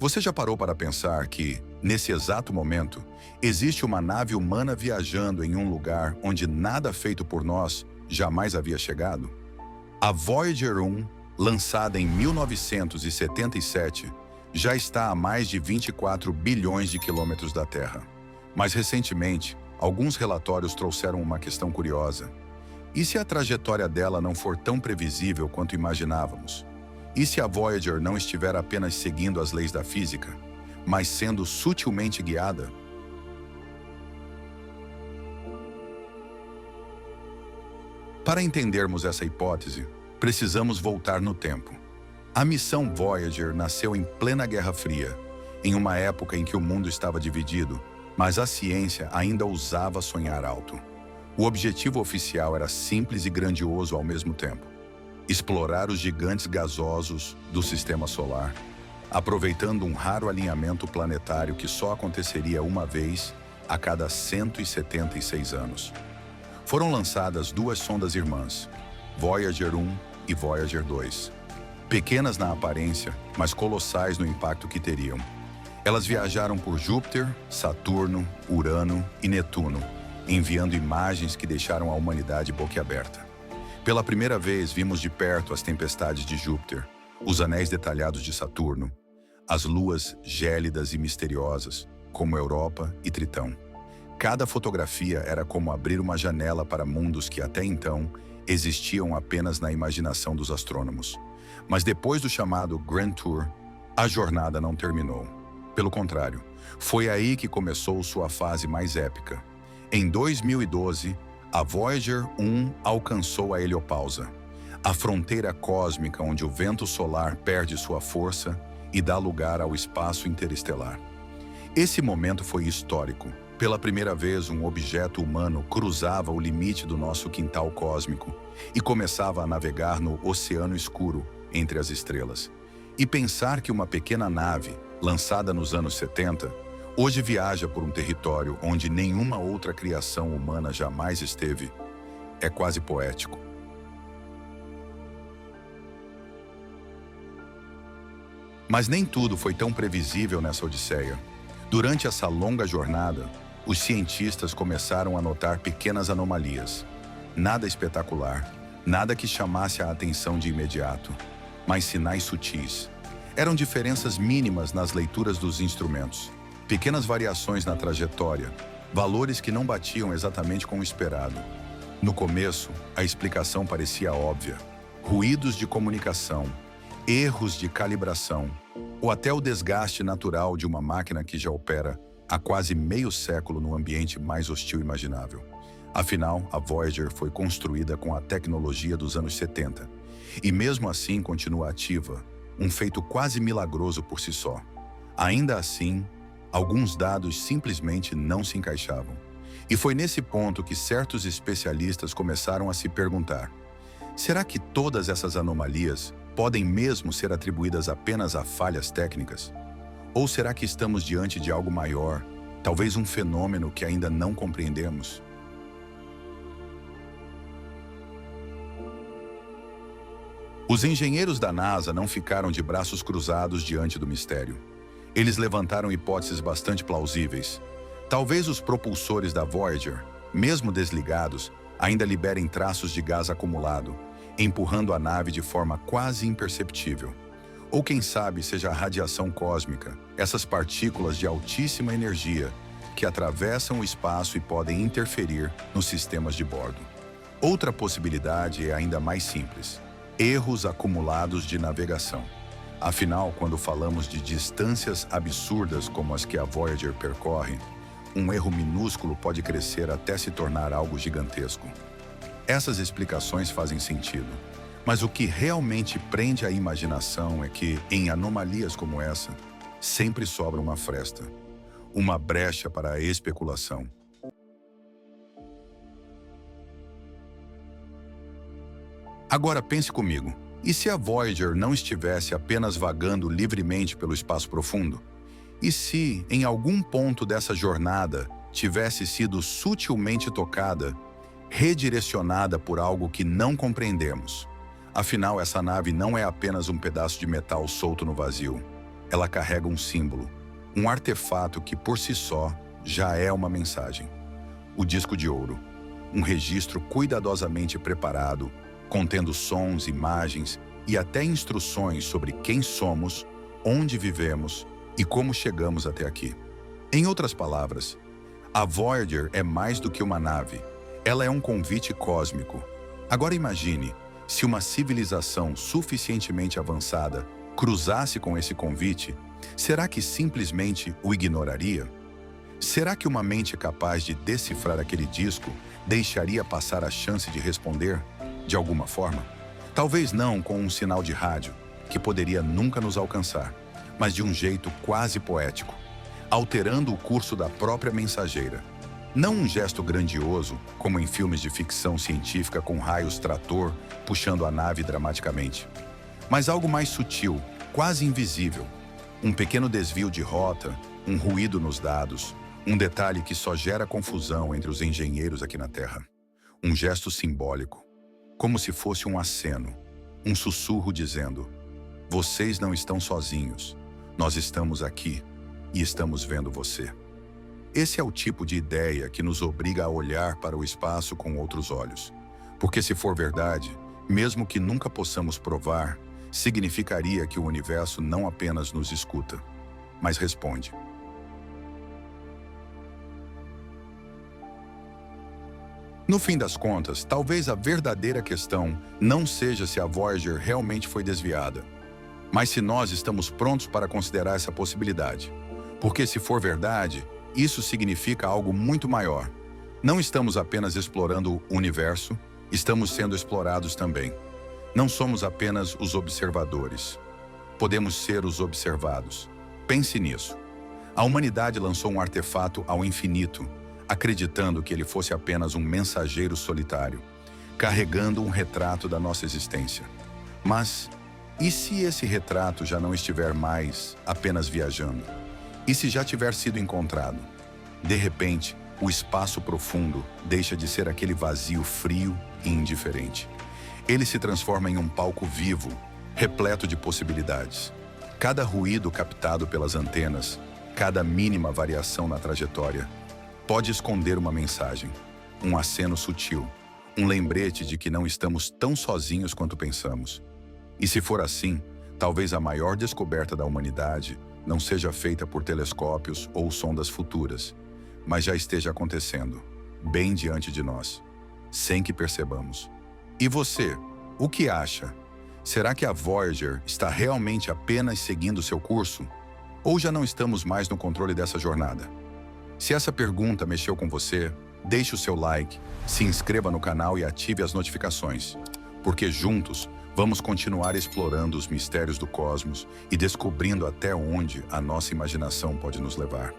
Você já parou para pensar que, nesse exato momento, existe uma nave humana viajando em um lugar onde nada feito por nós jamais havia chegado? A Voyager 1, lançada em 1977, já está a mais de 24 bilhões de quilômetros da Terra. Mas recentemente, alguns relatórios trouxeram uma questão curiosa. E se a trajetória dela não for tão previsível quanto imaginávamos? E se a Voyager não estiver apenas seguindo as leis da física, mas sendo sutilmente guiada? Para entendermos essa hipótese, precisamos voltar no tempo. A missão Voyager nasceu em plena Guerra Fria, em uma época em que o mundo estava dividido, mas a ciência ainda ousava sonhar alto. O objetivo oficial era simples e grandioso ao mesmo tempo: explorar os gigantes gasosos do Sistema Solar, aproveitando um raro alinhamento planetário que só aconteceria uma vez a cada 176 anos. Foram lançadas duas sondas irmãs, Voyager 1 e Voyager 2. Pequenas na aparência, mas colossais no impacto que teriam. Elas viajaram por Júpiter, Saturno, Urano e Netuno, enviando imagens que deixaram a humanidade boquiaberta. Pela primeira vez, vimos de perto as tempestades de Júpiter, os anéis detalhados de Saturno, as luas gélidas e misteriosas, como Europa e Tritão. Cada fotografia era como abrir uma janela para mundos que até então existiam apenas na imaginação dos astrônomos. Mas depois do chamado Grand Tour, a jornada não terminou. Pelo contrário, foi aí que começou sua fase mais épica. Em 2012, a Voyager 1 alcançou a heliopausa, a fronteira cósmica onde o vento solar perde sua força e dá lugar ao espaço interestelar. Esse momento foi histórico. Pela primeira vez, um objeto humano cruzava o limite do nosso quintal cósmico e começava a navegar no oceano escuro entre as estrelas. E pensar que uma pequena nave, lançada nos anos 70, hoje viaja por um território onde nenhuma outra criação humana jamais esteve, é quase poético. Mas nem tudo foi tão previsível nessa odisseia. Durante essa longa jornada, os cientistas começaram a notar pequenas anomalias. Nada espetacular, nada que chamasse a atenção de imediato, mas sinais sutis. Eram diferenças mínimas nas leituras dos instrumentos. Pequenas variações na trajetória, valores que não batiam exatamente com o esperado. No começo, a explicação parecia óbvia. Ruídos de comunicação, erros de calibração, ou até o desgaste natural de uma máquina que já opera há quase meio século no ambiente mais hostil imaginável. Afinal, a Voyager foi construída com a tecnologia dos anos 70, e mesmo assim continua ativa, um feito quase milagroso por si só. Ainda assim, alguns dados simplesmente não se encaixavam. E foi nesse ponto que certos especialistas começaram a se perguntar: será que todas essas anomalias podem mesmo ser atribuídas apenas a falhas técnicas? Ou será que estamos diante de algo maior, talvez um fenômeno que ainda não compreendemos? Os engenheiros da NASA não ficaram de braços cruzados diante do mistério. Eles levantaram hipóteses bastante plausíveis. Talvez os propulsores da Voyager, mesmo desligados, ainda liberem traços de gás acumulado, empurrando a nave de forma quase imperceptível. Ou quem sabe seja a radiação cósmica, essas partículas de altíssima energia que atravessam o espaço e podem interferir nos sistemas de bordo. Outra possibilidade é ainda mais simples: erros acumulados de navegação. Afinal, quando falamos de distâncias absurdas como as que a Voyager percorre, um erro minúsculo pode crescer até se tornar algo gigantesco. Essas explicações fazem sentido, mas o que realmente prende a imaginação é que, em anomalias como essa, sempre sobra uma fresta, uma brecha para a especulação. Agora pense comigo. E se a Voyager não estivesse apenas vagando livremente pelo espaço profundo? E se, em algum ponto dessa jornada, tivesse sido sutilmente tocada, redirecionada por algo que não compreendemos? Afinal, essa nave não é apenas um pedaço de metal solto no vazio. ela carrega um símbolo, um artefato que por si só já é uma mensagem. O disco de ouro, um registro cuidadosamente preparado, contendo sons, imagens e até instruções sobre quem somos, onde vivemos e como chegamos até aqui. Em outras palavras, a Voyager é mais do que uma nave. Ela é um convite cósmico. Agora imagine se uma civilização suficientemente avançada cruzasse com esse convite, será que simplesmente o ignoraria? Será que uma mente capaz de decifrar aquele disco deixaria passar a chance de responder de alguma forma? Talvez não com um sinal de rádio, que poderia nunca nos alcançar, mas de um jeito quase poético, alterando o curso da própria mensageira. Não um gesto grandioso, como em filmes de ficção científica com raios trator puxando a nave dramaticamente, mas algo mais sutil, quase invisível. Um pequeno desvio de rota, um ruído nos dados, um detalhe que só gera confusão entre os engenheiros aqui na Terra. Um gesto simbólico, como se fosse um aceno, um sussurro dizendo: vocês não estão sozinhos, nós estamos aqui e estamos vendo você. Esse é o tipo de ideia que nos obriga a olhar para o espaço com outros olhos. Porque se for verdade, mesmo que nunca possamos provar, significaria que o universo não apenas nos escuta, mas responde. No fim das contas, talvez a verdadeira questão não seja se a Voyager realmente foi desviada, mas se nós estamos prontos para considerar essa possibilidade. Porque se for verdade, isso significa algo muito maior. Não estamos apenas explorando o universo, estamos sendo explorados também. Não somos apenas os observadores. Podemos ser os observados. Pense nisso. A humanidade lançou um artefato ao infinito, acreditando que ele fosse apenas um mensageiro solitário, carregando um retrato da nossa existência. Mas, e se esse retrato já não estiver mais apenas viajando? E se já tiver sido encontrado? De repente, o espaço profundo deixa de ser aquele vazio frio e indiferente. Ele se transforma em um palco vivo, repleto de possibilidades. Cada ruído captado pelas antenas, cada mínima variação na trajetória, pode esconder uma mensagem, um aceno sutil, um lembrete de que não estamos tão sozinhos quanto pensamos. E se for assim, talvez a maior descoberta da humanidade não seja feita por telescópios ou sondas futuras, mas já esteja acontecendo, bem diante de nós, sem que percebamos. E você, o que acha? Será que a Voyager está realmente apenas seguindo seu curso? Ou já não estamos mais no controle dessa jornada? Se essa pergunta mexeu com você, deixe o seu like, se inscreva no canal e ative as notificações, porque juntos vamos continuar explorando os mistérios do cosmos e descobrindo até onde a nossa imaginação pode nos levar.